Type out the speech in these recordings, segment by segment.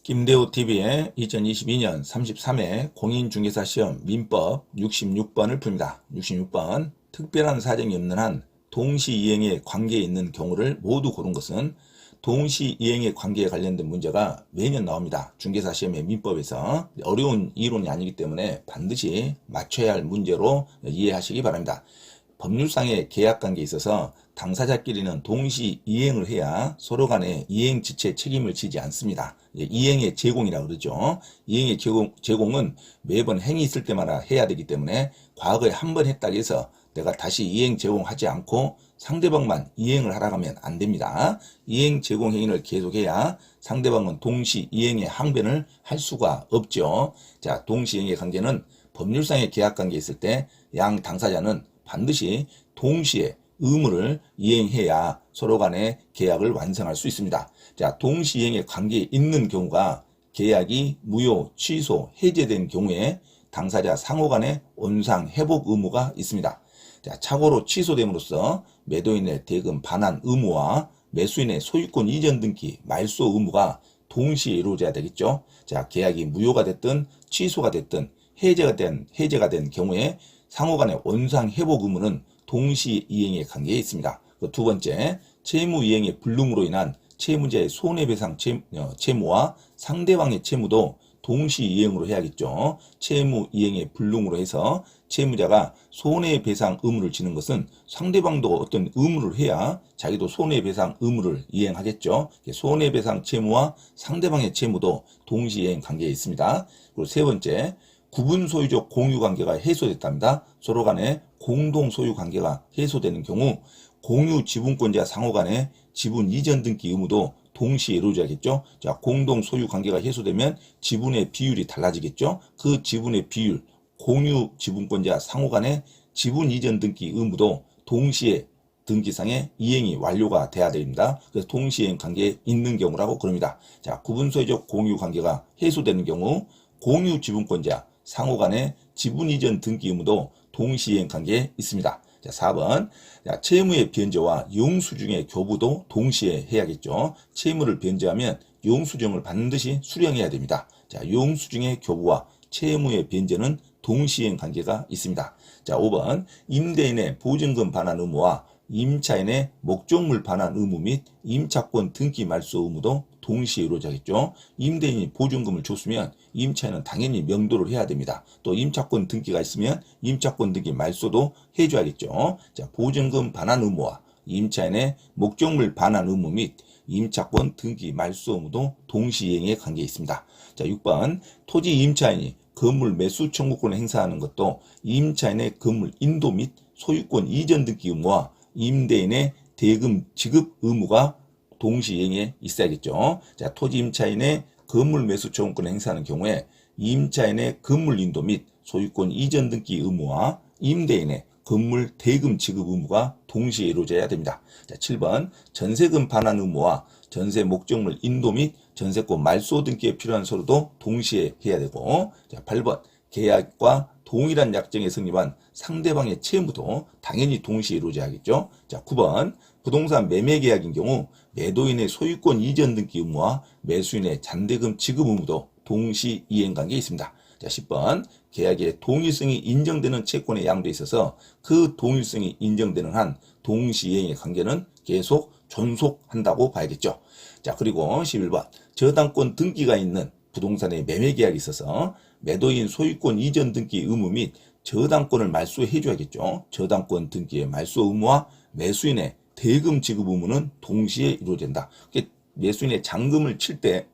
김대호TV의 2022년 33회 공인중개사 시험 민법 66번을 풉니다. 66번 특별한 사정이 없는 한 동시이행에 관계에 있는 경우를 모두 고른 것은 동시이행의 관계에 관련된 문제가 매년 나옵니다. 중개사 시험의 민법에서 어려운 이론이 아니기 때문에 반드시 맞춰야 할 문제로 이해하시기 바랍니다. 법률상의 계약관계에 있어서 당사자끼리는 동시 이행을 해야 서로 간에 이행 지체 책임을 지지 않습니다. 이행의 제공이라고 그러죠. 이행의 제공은 매번 행위 있을 때마다 해야 되기 때문에 과거에 한 번 했다고 해서 내가 다시 이행 제공하지 않고 상대방만 이행을 하라고 하면 안 됩니다. 이행 제공 행위를 계속해야 상대방은 동시 이행의 항변을 할 수가 없죠. 자, 동시 이행의 관계는 법률상의 계약관계에 있을 때 양 당사자는 반드시 동시에 의무를 이행해야 서로 간의 계약을 완성할 수 있습니다. 자, 동시이행의 관계에 있는 경우가 계약이 무효, 취소, 해제된 경우에 당사자 상호 간의 원상 회복 의무가 있습니다. 자, 착오로 취소됨으로써 매도인의 대금 반환 의무와 매수인의 소유권 이전 등기 말소 의무가 동시에 이루어져야 되겠죠. 자, 계약이 무효가 됐든 취소가 됐든 해제가 된 경우에 상호 간의 원상 회복 의무는 동시 이행의 관계에 있습니다. 두 번째, 채무 이행의 불능으로 인한 채무자의 손해배상 채무와 상대방의 채무도 동시 이행으로 해야겠죠. 채무 이행의 불능으로 해서 채무자가 손해배상 의무를 지는 것은 상대방도 어떤 의무를 해야 자기도 손해배상 의무를 이행하겠죠. 손해배상 채무와 상대방의 채무도 동시 이행 관계에 있습니다. 그리고 세 번째, 구분 소유적 공유 관계가 해소됐답니다. 서로 간의 공동 소유 관계가 해소되는 경우 공유 지분권자 상호 간의 지분 이전 등기 의무도 동시에 이루어져야겠죠. 자, 공동 소유 관계가 해소되면 지분의 비율이 달라지겠죠. 그 지분의 비율, 공유 지분권자 상호 간의 지분 이전 등기 의무도 동시에 등기상의 이행이 완료가 돼야 됩니다. 그래서 동시이행 관계에 있는 경우라고 그럽니다. 자, 구분 소유적 공유 관계가 해소되는 경우 공유 지분권자 상호 간의 지분 이전 등기 의무도 동시이행 관계에 있습니다. 자, 4번. 자, 채무의 변제와 영수증의 교부도 동시에 해야겠죠. 채무를 변제하면 영수증을 반드시 수령해야 됩니다. 자, 영수증의 교부와 채무의 변제는 동시이행 관계가 있습니다. 자, 5번. 임대인의 보증금 반환 의무와 임차인의 목적물 반환 의무 및 임차권 등기 말소 의무도 동시에 이루어져야겠죠. 임대인이 보증금을 줬으면 임차인은 당연히 명도를 해야 됩니다. 또 임차권 등기가 있으면 임차권 등기 말소도 해줘야겠죠. 자, 보증금 반환 의무와 임차인의 목적물 반환 의무 및 임차권 등기 말소 의무도 동시이행에 관계에 있습니다. 자, 6번. 토지 임차인이 건물 매수 청구권을 행사하는 것도 임차인의 건물 인도 및 소유권 이전 등기 의무와 임대인의 대금 지급 의무가 동시이행에 있어야겠죠. 자, 토지 임차인의 건물 매수 청구권을 행사하는 경우에 임차인의 건물 인도 및 소유권 이전 등기 의무와 임대인의 건물 대금 지급 의무가 동시에 이루어져야 됩니다. 자, 7번. 전세금 반환 의무와 전세 목적물 인도 및 전세권 말소 등기에 필요한 서류도 동시에 해야 되고, 자, 8번. 계약과 동일한 약정에 성립한 상대방의 채무도 당연히 동시에 이루어져야겠죠. 자, 9번. 부동산 매매 계약인 경우 매도인의 소유권 이전 등기 의무와 매수인의 잔대금 지급 의무도 동시 이행 관계에 있습니다. 자, 10번. 계약의 동일성이 인정되는 채권의 양도에 있어서 그 동일성이 인정되는 한 동시 이행의 관계는 계속 존속한다고 봐야겠죠. 자, 그리고 11번. 저당권 등기가 있는 부동산의 매매 계약이 있어서 매도인 소유권 이전 등기 의무 및 저당권을 말소해 줘야겠죠. 저당권 등기의 말소 의무와 매수인의 대금 지급 의무는 동시에 이루어진다. 매수인의 잔금을 칠 때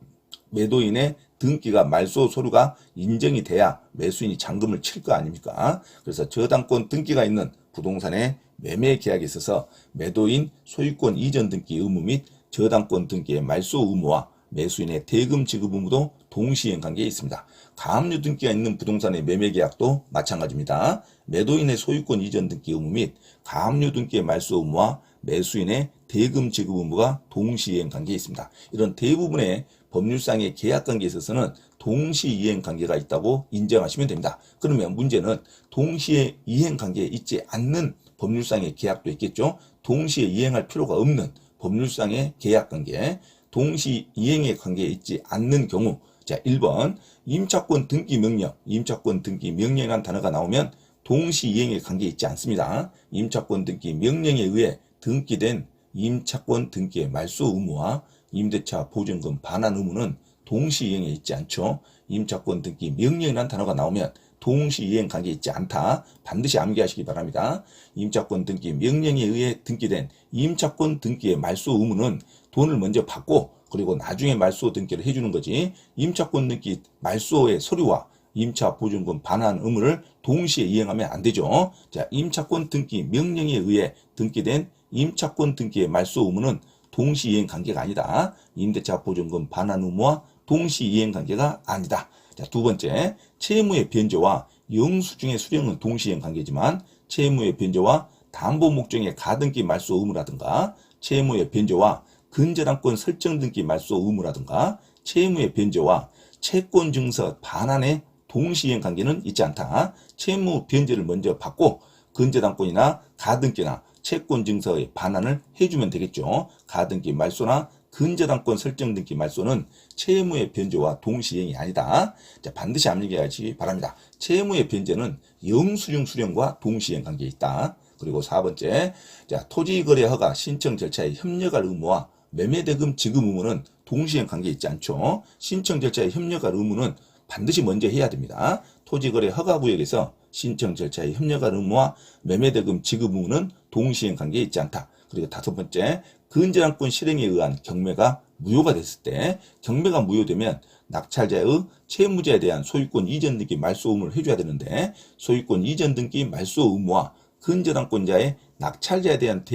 매도인의 등기가 말소 서류가 인정이 돼야 매수인이 잔금을 칠 거 아닙니까? 그래서 저당권 등기가 있는 부동산의 매매 계약에 있어서 매도인 소유권 이전 등기 의무 및 저당권 등기의 말소 의무와 매수인의 대금 지급 의무도 동시이행 관계에 있습니다. 가압류 등기가 있는 부동산의 매매 계약도 마찬가지입니다. 매도인의 소유권 이전 등기 의무 및 가압류 등기의 말소 의무와 매수인의 대금 지급 의무가 동시이행 관계에 있습니다. 이런 대부분의 법률상의 계약 관계에 있어서는 동시이행 관계가 있다고 인정하시면 됩니다. 그러면 문제는 동시에 이행 관계에 있지 않는 법률상의 계약도 있겠죠. 동시에 이행할 필요가 없는 법률상의 계약 관계, 동시 이행의 관계에 있지 않는 경우. 자, 1번 임차권 등기 명령, 임차권 등기 명령이라는 단어가 나오면 동시 이행의 관계에 있지 않습니다. 임차권 등기 명령에 의해 등기된 임차권 등기의 말소 의무와 임대차 보증금 반환 의무는 동시 이행에 있지 않죠. 임차권 등기 명령이라는 단어가 나오면 동시 이행 관계에 있지 않다. 반드시 암기하시기 바랍니다. 임차권 등기 명령에 의해 등기된 임차권 등기의 말소 의무는 돈을 먼저 받고 그리고 나중에 말소 등기를 해주는 거지. 임차권 등기 말소의 서류와 임차 보증금 반환 의무를 동시에 이행하면 안 되죠. 자, 임차권 등기 명령에 의해 등기된 임차권 등기의 말소 의무는 동시 이행 관계가 아니다. 임대차 보증금 반환 의무와 동시 이행 관계가 아니다. 자, 두 번째, 채무의 변제와 영수증의 수령은 동시 이행 관계지만 채무의 변제와 담보 목적의 가등기 말소 의무라든가 채무의 변제와 근저당권 설정 등기 말소 의무라든가 채무의 변제와 채권 증서 반환의 동시 이행 관계는 있지 않다. 채무 변제를 먼저 받고 근저당권이나 가등기나 채권 증서의 반환을 해주면 되겠죠. 가등기 말소나 근저당권 설정 등기 말소는 채무의 변제와 동시 이행이 아니다. 자, 반드시 암기하시기 바랍니다. 채무의 변제는 영수증 수령과 동시 이행 관계에 있다. 그리고 4번째, 자, 토지거래 허가 신청 절차에 협력할 의무와 매매대금 지급 의무는 동시 이행 관계에 있지 않죠. 신청 절차에 협력할 의무는 반드시 먼저 해야 됩니다. 토지거래 허가구역에서 신청 절차에 협력할 의무와 매매대금 지급 의무는 동시행 관계에 있지 않다. 그리고 다섯 번째, 근저당권 실행에 의한 경매가 무효가 됐을 때 경매가 무효되면 낙찰자의 채무자에 대한 소유권 이전 등기 말소 의무를 해줘야 되는데 소유권 이전 등기 말소 의무와 근저당권자의 낙찰자에 대한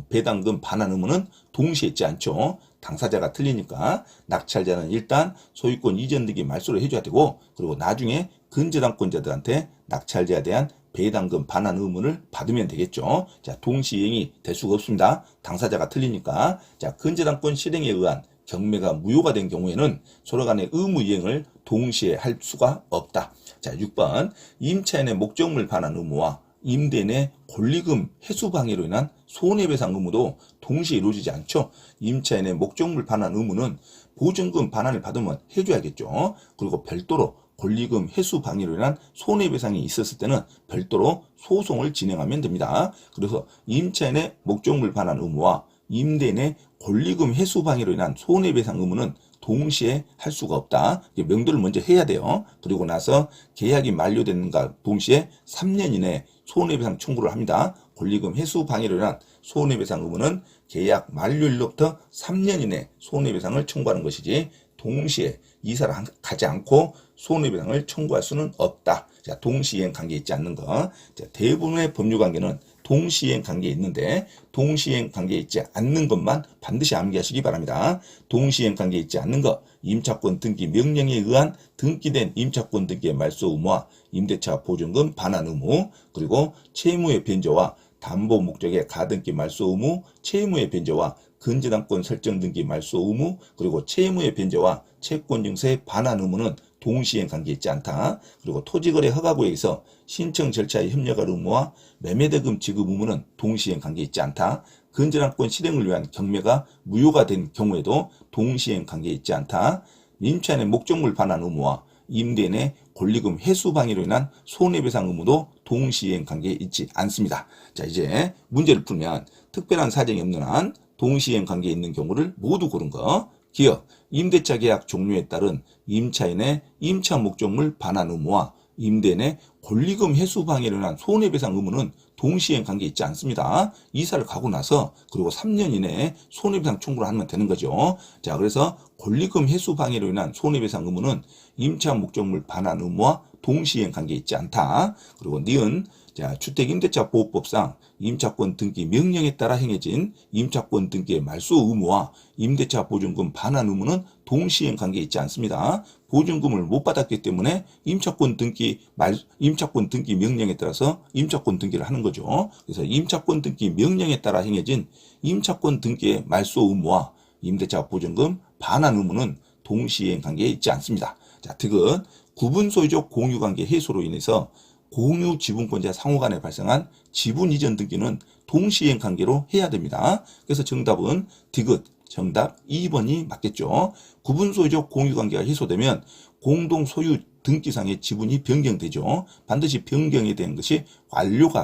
배당금 반환 의무는 동시에 있지 않죠. 당사자가 틀리니까 낙찰자는 일단 소유권 이전 등기 말소를 해줘야 되고 그리고 나중에 근저당권자들한테 낙찰자에 대한 배당금 반환 의무를 받으면 되겠죠. 자, 동시이행이 될 수가 없습니다. 당사자가 틀리니까. 자, 근저당권 실행에 의한 경매가 무효가 된 경우에는 서로 간의 의무 이행을 동시에 할 수가 없다. 자, 6번 임차인의 목적물 반환 의무와 임대인의 권리금 회수 방해로 인한 손해배상 의무도 동시에 이루어지지 않죠. 임차인의 목적물 반환 의무는 보증금 반환을 받으면 해줘야겠죠. 그리고 별도로 권리금 회수 방해로 인한 손해배상이 있었을 때는 별도로 소송을 진행하면 됩니다. 그래서 임차인의 목적물 반환 의무와 임대인의 권리금 회수 방해로 인한 손해배상 의무는 동시에 할 수가 없다. 명도를 먼저 해야 돼요. 그리고 나서 계약이 만료되는가 동시에 3년 이내에 손해배상 청구를 합니다. 권리금 회수 방해로 인한 손해배상 의무는 계약 만료일로부터 3년 이내에 손해배상을 청구하는 것이지 동시에 이사를 가지 않고 손해배상을 청구할 수는 없다. 자, 동시이행 관계에 있지 않는 것. 자, 대부분의 법률관계는 동시이행 관계에 있는데 동시이행 관계에 있지 않는 것만 반드시 암기하시기 바랍니다. 동시이행 관계에 있지 않는 것, 임차권 등기 명령에 의한 등기된 임차권 등기의 말소 의무와 임대차 보증금 반환 의무, 그리고 채무의 변제와 담보 목적의 가등기 말소 의무, 채무의 변제와 근저당권 설정 등기 말소 의무, 그리고 채무의 변제와 채권 증서의 반환 의무는 동시행 관계에 있지 않다. 그리고 토지거래 허가구역에서 신청 절차에 협력할 의무와 매매대금 지급 의무는 동시행 관계에 있지 않다. 근저당권 실행을 위한 경매가 무효가 된 경우에도 동시행 관계에 있지 않다. 임차인의 목적물 반환 의무와 임대인의 권리금 회수 방해로 인한 손해배상 의무도 동시행 관계에 있지 않습니다. 자, 이제 문제를 풀면 특별한 사정이 없는 한 동시행 관계에 있는 경우를 모두 고른 거. 기억, 임대차 계약 종료에 따른 임차인의 임차 목적물 반환 의무와 임대인의 권리금 회수 방해로 인한 손해배상 의무는 동시행 관계에 있지 않습니다. 이사를 가고 나서 그리고 3년 이내에 손해배상 청구를 하면 되는 거죠. 자, 그래서 권리금 회수 방해로 인한 손해배상 의무는 임차 목적물 반환 의무와 동시행 관계에 있지 않다. 그리고 니은, 자, 주택임대차보호법상 임차권 등기 명령에 따라 행해진 임차권 등기의 말소 의무와 임대차 보증금 반환 의무는 동시행 관계에 있지 않습니다. 보증금을 못 받았기 때문에 임차권 등기 명령에 따라서 임차권 등기를 하는 거죠. 그래서 임차권 등기 명령에 따라 행해진 임차권 등기의 말소 의무와 임대차 보증금 반환 의무는 동시행 관계에 있지 않습니다. 자, 디귿, 구분 소유적 공유관계 해소로 인해서 공유 지분권자 상호 간에 발생한 지분 이전 등기는 동시행 관계로 해야 됩니다. 그래서 정답은 디귿 정답 2번이 맞겠죠. 구분 소유적 공유관계가 해소되면 공동 소유 등기상의 지분이 변경되죠. 반드시 변경이 된 것이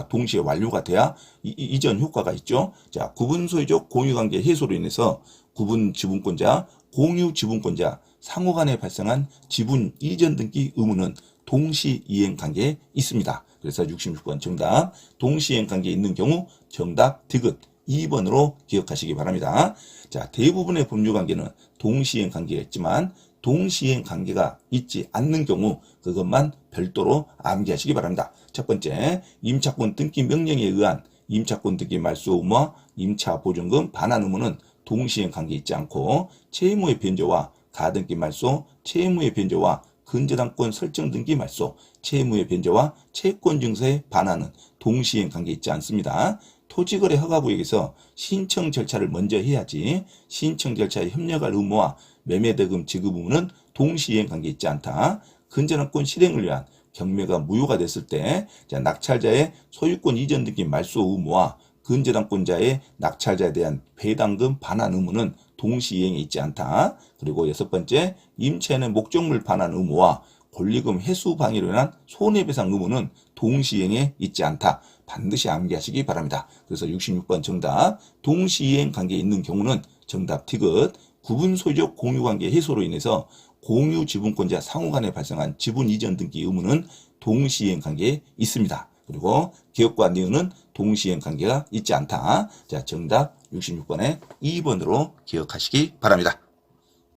동시에 완료가 돼야 이전 효과가 있죠. 자, 구분 소유적 공유관계 해소로 인해서 구분 지분권자, 공유 지분권자 상호 간에 발생한 지분 이전 등기 의무는 동시 이행 관계에 있습니다. 그래서 66번 정답 동시 이행 관계에 있는 경우 정답 디귿 2번으로 기억하시기 바랍니다. 자, 대부분의 법률 관계는 동시 이행 관계가 있지만 동시 이행 관계가 있지 않는 경우 그것만 별도로 암기하시기 바랍니다. 첫 번째, 임차권 등기 명령에 의한 임차권 등기 말소 의무와 임차 보증금 반환 의무는 동시 이행 관계에 있지 않고 채무의 변제와 가등기 말소, 채무의 변제와 근저당권 설정 등기 말소, 채무의 변제와 채권 증서의 반환은 동시 이행 관계에 있지 않습니다. 토지거래 허가구역에서 신청 절차를 먼저 해야지 신청 절차에 협력할 의무와 매매대금 지급 의무는 동시 이행 관계에 있지 않다. 근저당권 실행을 위한 경매가 무효가 됐을 때 낙찰자의 소유권 이전 등기 말소 의무와 근저당권자의 낙찰자에 대한 배당금 반환 의무는 동시 이행에 있지 않다. 그리고 여섯 번째, 임차인의 목적물 반환 의무와 권리금 회수 방해로 인한 손해배상 의무는 동시 이행에 있지 않다. 반드시 암기하시기 바랍니다. 그래서 66번 정답 동시 이행 관계에 있는 경우는 정답 디귿 구분 소유적 공유 관계 해소로 인해서 공유 지분권자 상호 간에 발생한 지분 이전 등기 의무는 동시 이행 관계에 있습니다. 그리고 기업과 니은은 동시 이행 관계가 있지 않다. 자, 정답 66번에 2번으로 기억하시기 바랍니다.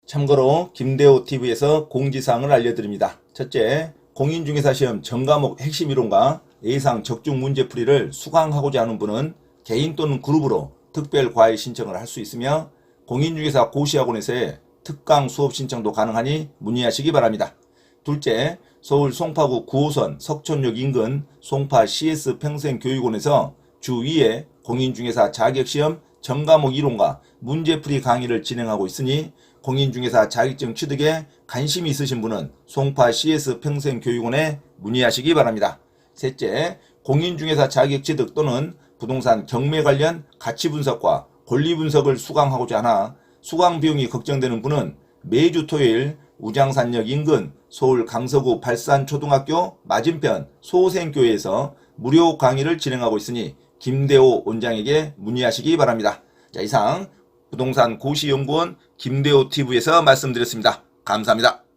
참고로 김대호 TV에서 공지사항을 알려드립니다. 첫째, 공인중개사 시험 전과목 핵심 이론과 예상 적중 문제풀이를 수강하고자 하는 분은 개인 또는 그룹으로 특별 과외 신청을 할 수 있으며 공인중개사 고시학원에서의 특강 수업 신청도 가능하니 문의하시기 바랍니다. 둘째, 서울 송파구 9호선 석촌역 인근 송파 CS 평생교육원에서 주 2회 공인중개사 자격시험 전과목 이론과 문제풀이 강의를 진행하고 있으니 공인중개사 자격증 취득에 관심이 있으신 분은 송파 CS 평생교육원에 문의하시기 바랍니다. 셋째, 공인중개사 자격 취득 또는 부동산 경매 관련 가치 분석과 권리 분석을 수강하고자 하나 수강 비용이 걱정되는 분은 매주 토요일 우장산역 인근 서울 강서구 발산초등학교 맞은편 소생교회에서 무료 강의를 진행하고 있으니 김대호 원장에게 문의하시기 바랍니다. 자, 이상 부동산 고시연구원 김대호 TV에서 말씀드렸습니다. 감사합니다.